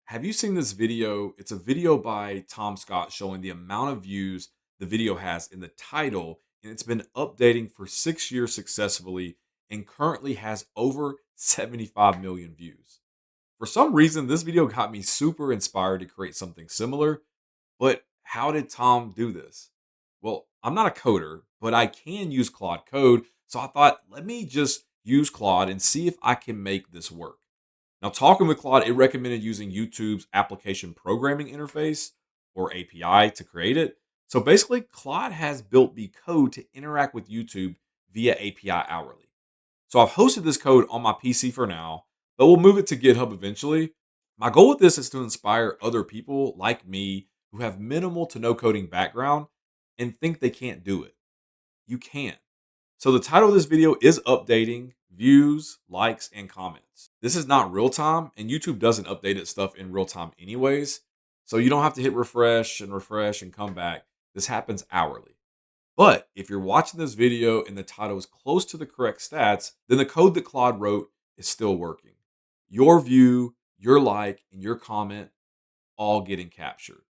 Have you seen this video? It's a video by Tom Scott showing the amount of views the video has in the title, and it's been updating for 6 years successfully and currently has over 75 million views. For some reason, this video got me super inspired to create something similar. But how did Tom do this? Well, I'm not a coder, but I can use Claude Code. So I thought, let me just use Claude and see if I can make this work. Now, talking with Claude, it recommended using YouTube's application programming interface or API to create it. So basically, Claude has built the code to interact with YouTube via API hourly. So I've hosted this code on my PC for now, but we'll move it to GitHub eventually. My goal with this is to inspire other people like me who have minimal to no coding background and think they can't do it. You can. So the title of this video is updating views, likes, and comments. This is not real time, and YouTube doesn't update its stuff in real time anyways. So you don't have to hit refresh and come back. This happens hourly. But if you're watching this video and the title is close to the correct stats, then the code that Claude wrote is still working. Your view, your like, and your comment all getting captured.